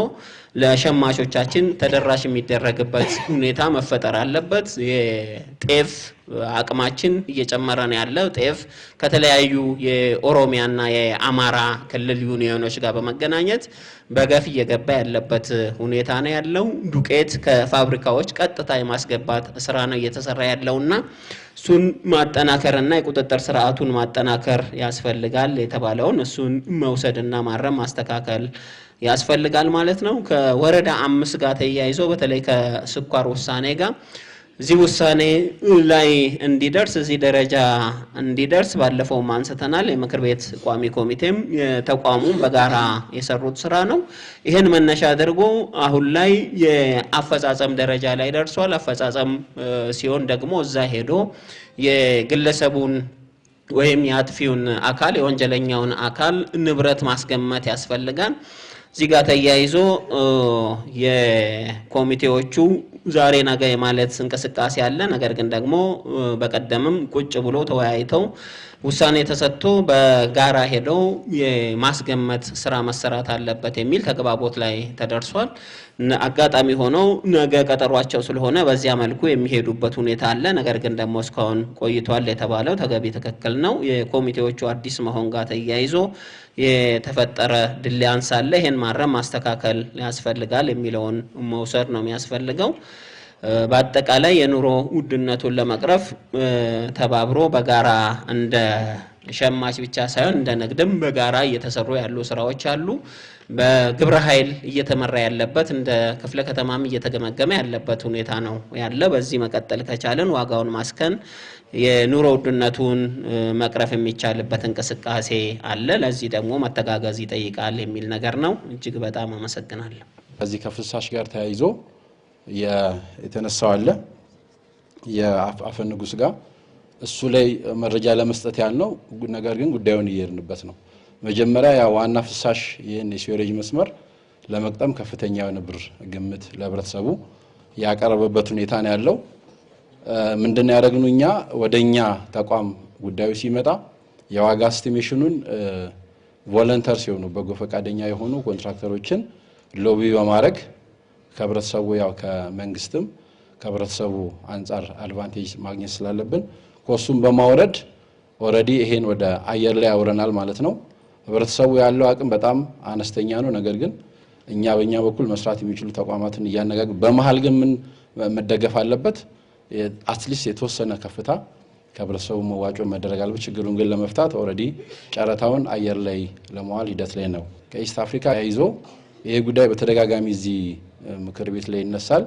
ለሸማቾቻችን ተደራሽ የሚደረግበት ሁኔታ መፈጠር አለበት። የጤፍ አቅማችን እየጨመረ ነው ያለው። ጤፍ ከተለያዩ የኦሮሚያና የአማራ ክልል ዩኒዮኖች ጋር በመገናኘት በገፍ እየገባ ያለበት ሁኔታ ነው ያለው። ዱቄት ከፋብሪካዎች ቀጥታ የማስገባት ስራ ነው እየተሰራ ያለውና እሱን ማጠናከርና የቁጥጥር ስርዓቱን ማጠናከር ያስፈልጋል። የተባለውን እሱን መውሰድና ማረም ማስተካከል ያስፈልጋል ማለት ነው። ከወረዳ 5 ጋር ተያይዞ በተለይ ከስኳር ውሳኔ ጋር እዚህ ውሳኔ ላይ እንዲደርስ እዚህ ደረጃ እንዲደርስ ባለፈው አንስተናል። የምክር ቤት ቋሚ ኮሚቴም ተቋሙም በጋራ የሰሩት ስራ ነው። ይሄን መነሻ አድርጎ አሁን ላይ የአፈጻጸም ደረጃ ላይ ደርሷል። አፈጻጸም ሲሆን ደግሞ እዛ ሄዶ የግለሰቡን ወይም የአጥፊውን አካል የወንጀለኛውን አካል ንብረት ማስገመት ያስፈልጋል። እዚህ ጋር ተያይዞ የኮሚቴዎቹ ዛሬ ነገ የማለት እንቅስቃሴ አለ። ነገር ግን ደግሞ በቀደምም ቁጭ ብሎ ተወያይተው ውሳኔ ተሰጥቶ በጋራ ሄደው የማስገመት ስራ መሰራት አለበት የሚል ተግባቦት ላይ ተደርሷል። አጋጣሚ ሆኖ ነገ ቀጠሯቸው ስለሆነ በዚያ መልኩ የሚሄዱበት ሁኔታ አለ። ነገር ግን ደግሞ እስካሁን ቆይቷል የተባለው ተገቢ ትክክል ነው። የኮሚቴዎቹ አዲስ መሆን ጋር ተያይዞ የተፈጠረ ድሊያንስ አለ። ይሄን ማረም ማስተካከል ያስፈልጋል የሚለውን መውሰድ ነው የሚያስፈልገው። በአጠቃላይ የኑሮ ውድነቱን ለመቅረፍ ተባብሮ በጋራ እንደ ሸማች ብቻ ሳይሆን እንደ ንግድም በጋራ እየተሰሩ ያሉ ስራዎች አሉ። በግብረ ኃይል እየተመራ ያለበት እንደ ክፍለ ከተማም እየተገመገመ ያለበት ሁኔታ ነው ያለ። በዚህ መቀጠል ከቻለን ዋጋውን ማስከን የኑሮ ውድነቱን መቅረፍ የሚቻልበት እንቅስቃሴ አለ። ለዚህ ደግሞ መተጋገዝ ይጠይቃል የሚል ነገር ነው። እጅግ በጣም አመሰግናለሁ። ከዚህ ከፍሳሽ ጋር ተያይዞ የተነሳው አለ የአፈ ንጉስ ጋር እሱ ላይ መረጃ ለመስጠት ያልነው ነገር ግን ጉዳዩን እየሄድንበት ነው። መጀመሪያ ያ ዋና ፍሳሽ ይሄን የሲወሬጅ መስመር ለመቅጠም ከፍተኛ የሆነ ብር ግምት ለህብረተሰቡ ያቀረበበት ሁኔታ ነው ያለው። ምንድነው ያደረግነው እኛ ወደኛ ተቋም ጉዳዩ ሲመጣ የዋጋ ኤስቲሜሽኑን ቮለንተር ሲሆኑ በጎ ፈቃደኛ የሆኑ ኮንትራክተሮችን ሎቢ በማድረግ ከህብረተሰቡ ያው ከመንግስትም ከህብረተሰቡ አንፃር አድቫንቴጅ ማግኘት ስላለብን ኮስቱን በማውረድ ኦሬዲ ይሄን ወደ አየር ላይ አውረናል ማለት ነው። ህብረተሰቡ ያለው አቅም በጣም አነስተኛ ነው። ነገር ግን እኛ በእኛ በኩል መስራት የሚችሉ ተቋማትን እያነጋገርን በመሃል ግን ምን መደገፍ አለበት አትሊስት የተወሰነ ከፍታ ከህብረተሰቡ መዋጮ መደረግ አለበት። ችግሩን ግን ለመፍታት ኦሬዲ ጨረታውን አየር ላይ ለማዋል ሂደት ላይ ነው። ከኢስት አፍሪካ ይዞ ይሄ ጉዳይ በተደጋጋሚ እዚህ ምክር ቤት ላይ ይነሳል።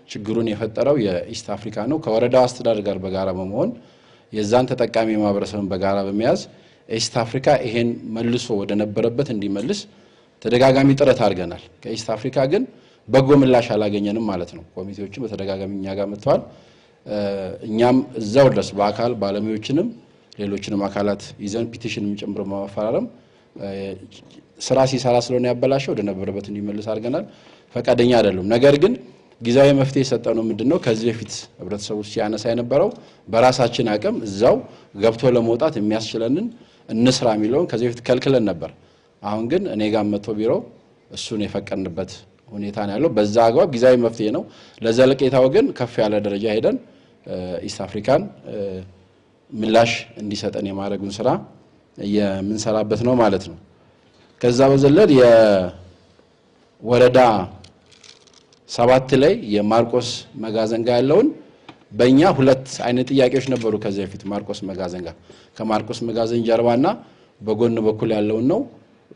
ችግሩን የፈጠረው የኢስት አፍሪካ ነው። ከወረዳው አስተዳደር ጋር በጋራ በመሆን የዛን ተጠቃሚ ማህበረሰብን በጋራ በመያዝ ኢስት አፍሪካ ይሄን መልሶ ወደ ነበረበት እንዲመልስ ተደጋጋሚ ጥረት አድርገናል። ከኢስት አፍሪካ ግን በጎ ምላሽ አላገኘንም ማለት ነው። ኮሚቴዎችን በተደጋጋሚ እኛ ጋር መጥተዋል። እኛም እዛው ድረስ በአካል ባለሙያዎችንም ሌሎችንም አካላት ይዘን ፒቲሽንም ጭምር ማፈራረም ስራ ሲሰራ ስለሆነ ያበላሸው ወደ ነበረበት እንዲመልስ አድርገናል። ፈቃደኛ አይደሉም። ነገር ግን ጊዜያዊ መፍትሄ የሰጠነው ምንድነው ከዚህ በፊት ህብረተሰቡ ሲያነሳ የነበረው በራሳችን አቅም እዛው ገብቶ ለመውጣት የሚያስችለንን እንስራ የሚለውን ከዚህ በፊት ከልክለን ነበር። አሁን ግን እኔ ጋር መጥቶ ቢሮ እሱን የፈቀድንበት ሁኔታ ነው ያለው። በዛ አግባብ ጊዜያዊ መፍትሄ ነው። ለዘለቄታው ግን ከፍ ያለ ደረጃ ሄደን ኢስት አፍሪካን ምላሽ እንዲሰጠን የማድረጉን ስራ የምንሰራበት ነው ማለት ነው። ከዛ በዘለል የወረዳ 7 ላይ የማርቆስ መጋዘን ጋር ያለውን በእኛ ሁለት አይነት ጥያቄዎች ነበሩ። ከዚህ በፊት ማርቆስ መጋዘን ጋር ከማርቆስ መጋዘን ጀርባና በጎን በኩል ያለውን ነው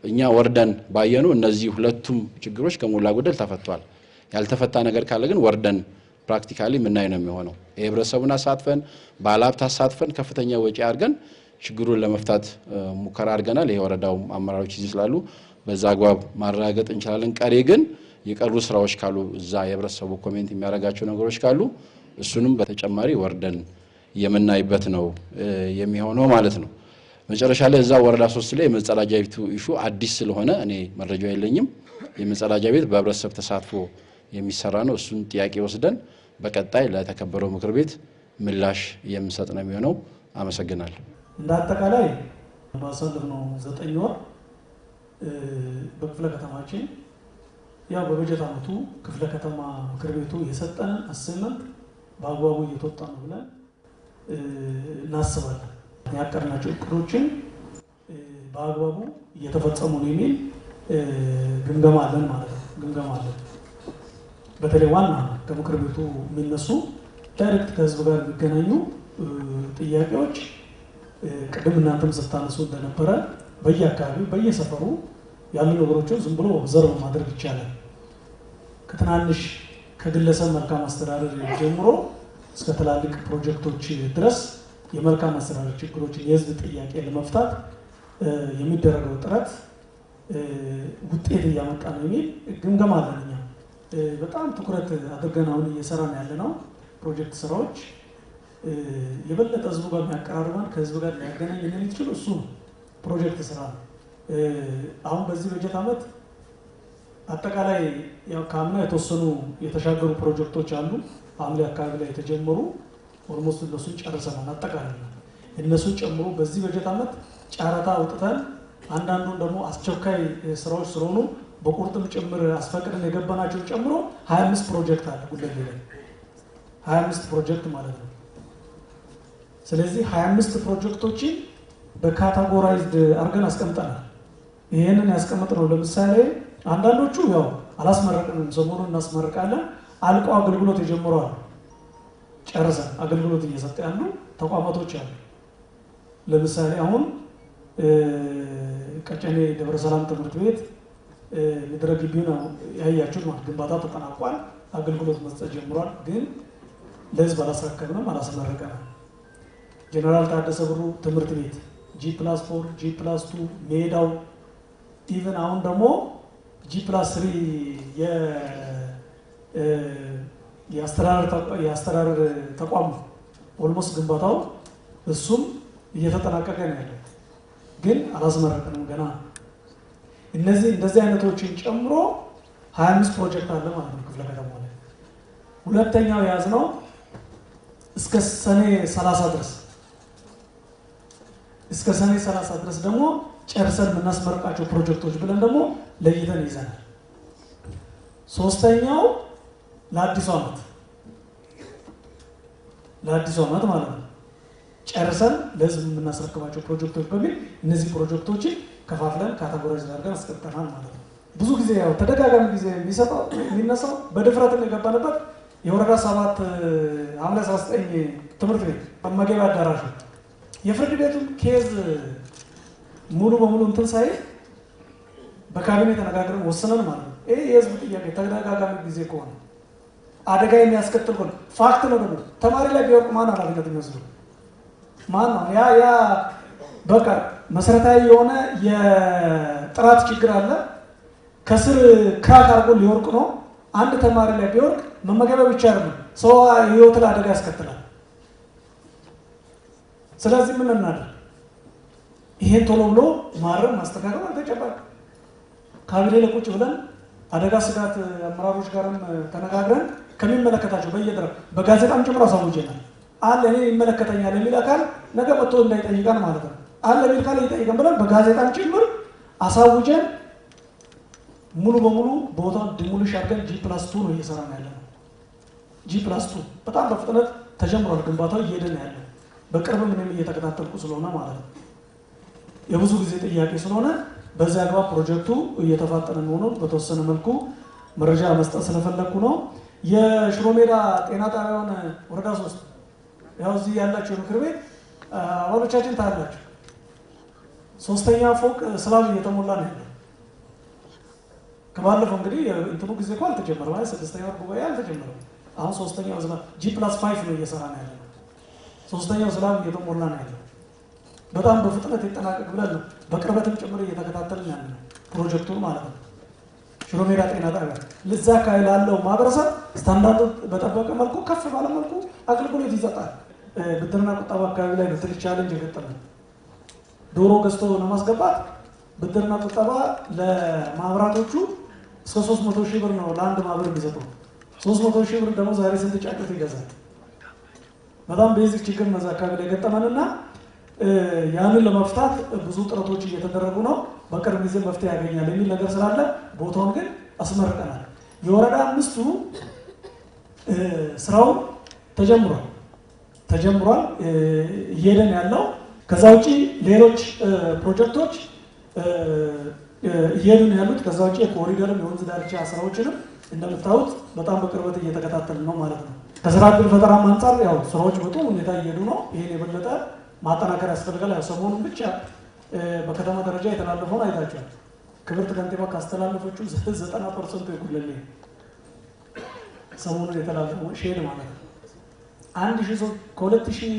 እኛ ወርደን ባየኑ እነዚህ ሁለቱም ችግሮች ከሞላ ጎደል ተፈቷል። ያልተፈታ ነገር ካለ ግን ወርደን ፕራክቲካሊ ምናይ ነው የሚሆነው። የህብረተሰቡን አሳትፈን ባለሀብት አሳትፈን ከፍተኛ ወጪ አድርገን ችግሩን ለመፍታት ሙከራ አድርገናል። የወረዳው አመራሮች ይስላሉ በዛ አግባብ ማረጋገጥ እንችላለን። ቀሪ ግን የቀሩ ስራዎች ካሉ እዛ የህብረተሰቡ ኮሜንት የሚያደርጋቸው ነገሮች ካሉ እሱንም በተጨማሪ ወርደን የምናይበት ነው የሚሆነው ማለት ነው። መጨረሻ ላይ እዛ ወረዳ 3 ላይ የመጸዳጃ ቤቱ ኢሹ አዲስ ስለሆነ እኔ መረጃው የለኝም። የመጸዳጃ ቤት በህብረተሰብ ተሳትፎ የሚሰራ ነው። እሱን ጥያቄ ወስደን በቀጣይ ለተከበረው ምክር ቤት ምላሽ የምንሰጥ ነው የሚሆነው። አመሰግናለሁ። እንደ አጠቃላይ ባሳለፍነው 9 ወር በክፍለ ከተማችን ያው በበጀት ዓመቱ ክፍለ ከተማ ምክር ቤቱ የሰጠንን አሳይመንት በአግባቡ እየተወጣ ነው ብለን እናስባለን። ያቀርናቸው እቅዶችን በአግባቡ እየተፈጸሙ ነው የሚል ግምገማ አለን ማለት ነው። ግምገማ አለን። በተለይ ዋና ከምክር ቤቱ የሚነሱ ዳይሬክት ከህዝብ ጋር የሚገናኙ ጥያቄዎች ቅድም እናንተም ስታነሱ እንደነበረ በየአካባቢው በየሰፈሩ ያሉ ነገሮችን ዝም ብሎ ኦብዘርቭ ማድረግ ይቻላል። ከትናንሽ ከግለሰብ መልካም አስተዳደር ጀምሮ እስከ ትላልቅ ፕሮጀክቶች ድረስ የመልካም አስተዳደር ችግሮችን የህዝብ ጥያቄ ለመፍታት የሚደረገው ጥረት ውጤት እያመጣ ነው የሚል ግምገማ አለን። እኛ በጣም ትኩረት አድርገን አሁን እየሰራን ያለነው ፕሮጀክት ስራዎች የበለጠ ህዝቡ ጋር የሚያቀራርበን ከህዝቡ ጋር ሊያገናኝ የሚችል እሱ ነው ፕሮጀክት ስራ ነው። አሁን በዚህ በጀት ዓመት አጠቃላይ ያው ከአምና የተወሰኑ የተሻገሩ ፕሮጀክቶች አሉ። ሐምሌ አካባቢ ላይ የተጀመሩ ኦልሞስት እነሱን ጨርሰናል። አጠቃላይ እነሱን ጨምሮ በዚህ በጀት ዓመት ጨረታ አውጥተን አንዳንዱን ደግሞ አስቸኳይ ስራዎች ስለሆኑ በቁርጥም ጭምር አስፈቅደን የገባናቸውን ጨምሮ 25 ፕሮጀክት አለ ጉለሌ ላይ 25 ፕሮጀክት ማለት ነው። ስለዚህ 25 ፕሮጀክቶችን በካታጎራይዝድ አድርገን አስቀምጠናል። ይሄንን ያስቀምጥነው ለምሳሌ አንዳንዶቹ ያው አላስመረቅንም፣ ሰሞኑን እናስመርቃለን። አልቀው አገልግሎት የጀመረዋል ጨርሰን አገልግሎት እየሰጠ ያሉ ተቋማቶች አሉ። ለምሳሌ አሁን ቀጨኔ ደብረ ሰላም ትምህርት ቤት ምድረ ግቢውን ያያችሁት ማለት ግንባታ ተጠናቋል፣ አገልግሎት መስጠት ጀምሯል። ግን ለህዝብ አላስረከብንም፣ አላስመረቀንም። ጀነራል ታደሰ ብሩ ትምህርት ቤት G+4 G+2 ሜዳው ኢቨን አሁን ደግሞ G+3 የአስተዳደር ተቋም ኦልሞስት ግንባታው እሱም እየተጠናቀቀ ነው ያለው፣ ግን አላስመረቅንም ገና። እንደዚህ አይነቶችን ጨምሮ 25 ፕሮጀክት አለ ማለት ነው ክፍለ ከተማው ላይ። ሁለተኛው የያዝነው እስከ ሰኔ 30 ድረስ ደግሞ ጨርሰን የምናስመርቃቸው ፕሮጀክቶች ብለን ደግሞ ለይተን ይዘናል። ሶስተኛው ለአዲሱ ዓመት ማለት ነው ጨርሰን ለህዝብ የምናስረክባቸው ፕሮጀክቶች በሚል እነዚህ ፕሮጀክቶችን ከፋፍለን ካታጎራይዝ አድርገን አስቀምጠናል ማለት ነው። ብዙ ጊዜ ያው ተደጋጋሚ ጊዜ የሚነሳው በድፍረት የገባንበት የወረዳ 7 ሐምሌ 19 ትምህርት ቤት መመገቢያ አዳራሽ የፍርድ ቤቱን ኬዝ ሙሉ በሙሉ እንትን ሳይ በካቢኔ ተነጋግረን ወስነን ማለት ነው። ይሄ የህዝብ ጥያቄ ተደጋጋሚ ጊዜ ከሆነ አደጋ የሚያስከትል ከሆነ ፋክት ነው። ደግሞ ተማሪ ላይ ቢወርቅ ማን ኃላፊነት የሚወስዱ ማን ነው? ያ በቃ መሰረታዊ የሆነ የጥራት ችግር አለ። ከስር ክራክ አድርጎ ሊወርቅ ነው። አንድ ተማሪ ላይ ቢወርቅ መመገቢያ ብቻ አይደለም፣ ሰው ህይወት ላይ አደጋ ያስከትላል። ስለዚህ ምን እናድርግ? ይሄን ቶሎ ብሎ ማረም ማስተካከል አልተጨባጭ ካቢኔ ላይ ቁጭ ብለን አደጋ ስጋት አመራሮች ጋርም ተነጋግረን ከሚመለከታቸው በጋዜጣም ጭምር አሳውጀናል። አለ እኔ ይመለከተኛል የሚል አካል ነገ መጥቶ እንዳይጠይቀን ማለት ነው። አለ የሚል ካለ ይጠይቀን ብለን በጋዜጣም ጭምር አሳውጀን ሙሉ በሙሉ ቦታውን ዲሞሊሽ አድርገን G+2 ነው እየሰራን ያለነው። G+2 በጣም በፍጥነት ተጀምሯል፣ ግንባታው እየሄደ ነው ያለው። በቅርብ ምንም እየተከታተልኩ ስለሆነ ማለት ነው የብዙ ጊዜ ጥያቄ ስለሆነ በዚያ አግባብ ፕሮጀክቱ እየተፋጠነ መሆኑን በተወሰነ መልኩ መረጃ መስጠት ስለፈለግኩ ነው። የሽሮ ሜዳ ጤና ጣቢያውን ወረዳ 3 ያው እዚህ ያላችሁ ምክር ቤት አባሎቻችን ታያላችሁ። 3ኛ ፎቅ ስላብ እየተሞላ ነው ያለው። ከባለፈው እንግዲህ እንትኑ ጊዜ እኮ አልተጀመረም ማለት 6ኛው ጉባኤ አልተጀመረም። አሁን 3ኛው ስላብ G+5 ነው እየሰራ ነው ያለው። 3ኛው ስላብ እየተሞላ ነው ያለው። በጣም በፍጥነት ይጠናቀቅ ብለን ነው በቅርበትም ጭምር እየተከታተልን ያለ ነው ፕሮጀክቱን ማለት ነው። ሽሮ ሜዳ ጤና ጣቢያ ለዛ አካባቢ ላለው ማህበረሰብ ስታንዳርድ በጠበቀ መልኩ ከፍ ባለ መልኩ አገልግሎት ይሰጣል። ብድርና ቁጠባ አካባቢ ላይ ነው ትልቅ ቻሌንጅ የገጠመን። ዶሮ ገዝቶ ለማስገባት ብድርና ቁጠባ ለማህበራቶቹ እስከ 300 ሺህ ብር ነው ለአንድ ማህበር የሚሰጠው። 300 ሺህ ብር ደግሞ ዛሬ ስንት ጫጩት ይገዛል? በጣም ቤዚክ ችግር ነው እዛ አካባቢ ላይ ገጠመንና ያንን ለመፍታት ብዙ ጥረቶች እየተደረጉ ነው። በቅርብ ጊዜ መፍትሄ ያገኛል የሚል ነገር ስላለ ቦታውን ግን አስመርቀናል። የወረዳ 5ቱ ስራው ተጀምሯል እየሄደን ያለው። ከዛ ውጪ ሌሎች ፕሮጀክቶች እየሄዱ ነው ያሉት። ከዛ ውጪ የኮሪደርም የወንዝ ዳርቻ ስራዎችንም እንደምታዩት በጣም በቅርበት እየተከታተልን ነው ማለት ነው። ከስራ ዕድል ፈጠራም አንጻር ያው ስራዎች በጥሩ ሁኔታ እየሄዱ ነው። ይሄን የበለጠ ማጠናከር ያስፈልጋል። ሰሞኑን ብቻ በከተማ ደረጃ የተላለፈውን አይታችኋል። ክብርት ከንቲባ ካስተላለፈችው 90% የጉለሌ ሰሞኑን የተላለፈው ሼድ ማለት ነው። ከ2200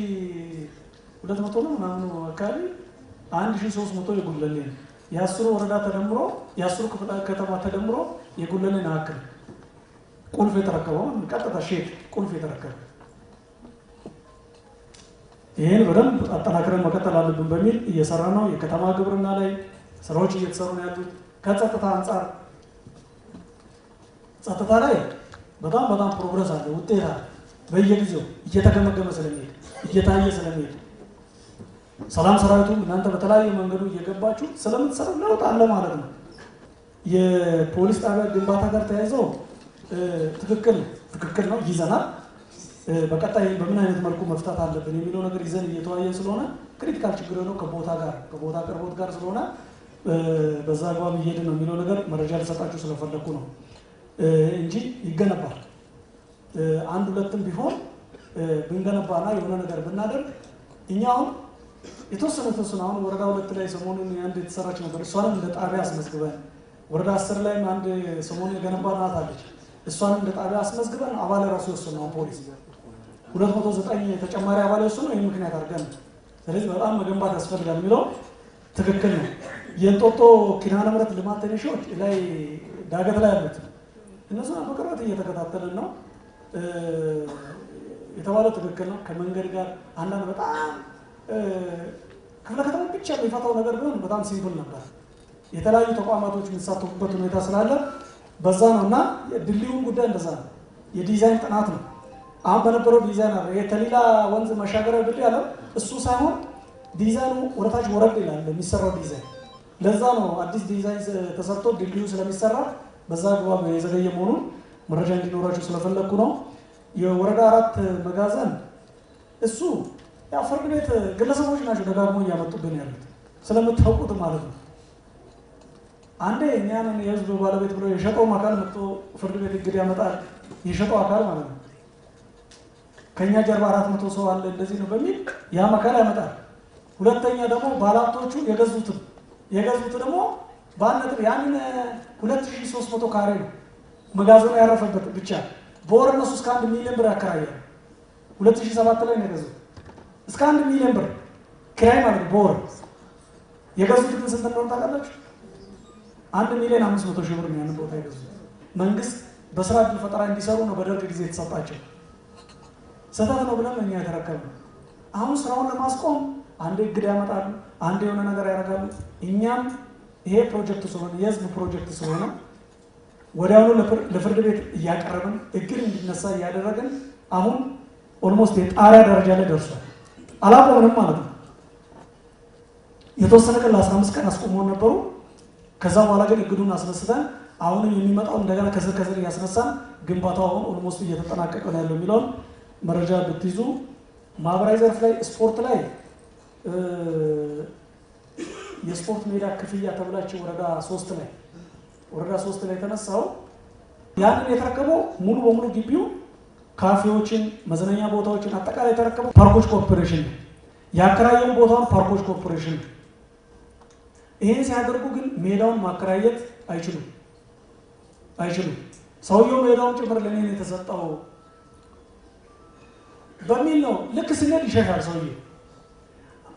ነው ምናምን አካባቢ 1300 የጉለሌ ነው። የ10 ወረዳ ተደምሮ የ10 ክፍለ ከተማ ተደምሮ የጉለሌን አክል ቁልፍ የተረከበው ቀጥታ ሼክ ቁልፍ የተረከበው ይሄን በደንብ አጠናክረን መቀጠል አለብን በሚል እየሰራ ነው። የከተማ ግብርና ላይ ስራዎች እየተሰሩ ነው ያሉት። ከጸጥታ አንጻር ጸጥታ ላይ በጣም ፕሮግረስ አለ፣ ውጤት አለ። በየጊዜው እየተገመገመ ስለሚሄድ እየታየ ስለሚሄድ ሰላም ሰራዊቱም እናንተ በተለያየ መንገዱ እየገባችሁ ስለምትሰሩ ለውጥ አለ ማለት ነው። የፖሊስ ጣቢያ ግንባታ ጋር ተያይዘው ትክክል ነው ይዘናል። በቀጣይ በምን አይነት መልኩ መፍታት አለብን የሚለው ነገር ይዘን እየተወያየን ስለሆነ ክሪቲካል ችግር ነው ከቦታ አቅርቦት ጋር ስለሆነ በዛ አግባብ እየሄድን ነው የሚለው ነገር መረጃ ልሰጣችሁ ስለፈለኩ ነው እንጂ ይገነባል። አንድ ሁለትም ቢሆን ብንገነባና የሆነ ነገር ብናደርግ እኛ አሁን የተወሰነ አሁን ወረዳ 2 ላይ ሰሞኑን አንድ የተሰራች ነበር። እሷንም እንደ ጣቢያ አስመዝግበን ወረዳ 10 ላይ አንድ ሰሞኑን የገነባናት አለች። እሷንም እንደ ጣቢያ አስመዝግበን አባል ራሱ የወሰነው ፖሊስ 209 ተጨማሪ አባል የወሰነው ይህ ምክንያት አድርገን። ስለዚህ በጣም መገንባት ያስፈልጋል የሚለው ትክክል ነው። የእንጦጦ ኪዳነ ምሕረት ልማት ትንሾች ላይ ዳገት ላይ ያሉት እነሱ በቅርበት እየተከታተልን ነው የተባለው ትክክል ነው። ከመንገድ ጋር አንዳንድ በጣም ክፍለ ከተማ ብቻ የሚፈታው ነገር ቢሆን በጣም ሲምፕል ነበር። የተለያዩ ተቋማቶች የሚሳተፉበት ሁኔታ ስላለ በዛ ነው እና ድልድዩን ጉዳይ እንደዛ ነው። የዲዛይን ጥናት ነው። አሁን በነበረው ዲዛይን አለ የተሊላ ወንዝ መሻገሪያ ድልድይ አለ። እሱ ሳይሆን ዲዛይኑ ወደታች ወረድ ይላል የሚሰራው ዲዛይን። ለዛ ነው አዲስ ዲዛይን ተሰርቶ ድልድዩ ስለሚሰራ በዛ አግባብ የዘገየ መሆኑን መረጃ እንዲኖራቸው ስለፈለኩ ነው። የወረዳ 4 መጋዘን እሱ ያው ፍርድ ቤት ግለሰቦች ናቸው ደጋግሞ እያመጡብን ያሉት ስለምታውቁት ማለት ነው። አንዴ እኛን የህዝብ ባለቤት ብሎ የሸጠው አካል መጥቶ ፍርድ ቤት እግድ ያመጣል። የሸጠው አካል ማለት ነው። ከኛ ጀርባ 400 ሰው አለ እንደዚህ ነው በሚል ያ አካል ያመጣል። ሁለተኛ ደግሞ ባለሀብቶቹ የገዙት ደግሞ ባነጥብ ያንን 2300 ካሬ ነው መጋዘኑ ያረፈበት ብቻ በወር እነሱ እስከ 1 ሚሊዮን ብር ያከራያሉ። 2007 ላይ ነው የገዙት እስከ 1 ሚሊዮን ብር ኪራይ ማለት ነው በወር። የገዙት ግን ስንት እንደሆነ ታውቃላችሁ? 1,500,000 ብር ነው ያንን ቦታ የገዙት። መንግስት በስራ ዕድል ፈጠራ እንዲሰሩ ነው በደርግ ጊዜ የተሰጣቸው። ስህተት ነው ብለን እኛ የተረከብነው። አሁን ስራውን ለማስቆም አንዴ እግድ ያመጣሉ፣ አንዴ የሆነ ነገር ያደርጋሉ። እኛም ይሄ ፕሮጀክት ስለሆነ የህዝብ ፕሮጀክት ስለሆነ ወዲያውኑ ለፍርድ ቤት እያቀረብን እግድ እንዲነሳ እያደረግን አሁን ኦልሞስት የጣሪያ ደረጃ ላይ ደርሷል። አላቆምንም ማለት ነው። የተወሰነ ቀን ለ15 ቀን አስቆመውን ነበሩ። ከዛ በኋላ ግን እግዱን አስነስተን አሁንም የሚመጣው እንደገና ከስር እያስነሳን ግንባታው አሁን ኦልሞስት እየተጠናቀቀ ነው ያለው የሚለውን መረጃ ብትይዙ። ማህበራዊ ዘርፍ ላይ ስፖርት ላይ የስፖርት ሜዳ ክፍያ ተብላችሁ ወረዳ 3 ላይ የተነሳው ያንን የተረከበው ሙሉ በሙሉ ግቢው ካፌዎችን፣ መዝናኛ ቦታዎችን አጠቃላይ የተረከበው ፓርኮች ኮርፖሬሽን ነው። ያከራየውን ቦታውን ፓርኮች ኮርፖሬሽን ነው። ይሄን ሲያደርጉ ግን ሜዳውን ማከራየት አይችሉም። ሰውየው ሜዳውን ጭምር ለኔ የተሰጠው በሚል ነው። ልክ ስንሄድ ይሸሻል ሰውዬ።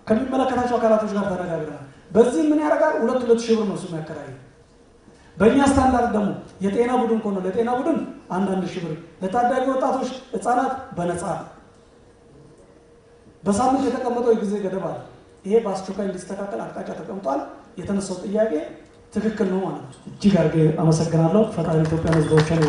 ከሚመለከታቸው አካላቶች ጋር ተነጋግረናል። በዚህ ምን ያደርጋል? 2,000 ብር ነው እሱ የሚያከራየው። በእኛ ስታንዳርድ ደግሞ የጤና ቡድን ከሆነ ለጤና ቡድን 1,000 ብር፣ ለታዳጊ ወጣቶች ህፃናት በነፃ። በሳምንት የተቀመጠው የጊዜ ገደብ አለ። ይሄ በአስቸኳይ እንዲስተካከል አቅጣጫ ተቀምጧል። የተነሳው ጥያቄ ትክክል ነው ማለት ነው። እጅግ አድርጌ አመሰግናለሁ። ፈጣሪ ኢትዮጵያ ህዝቦችን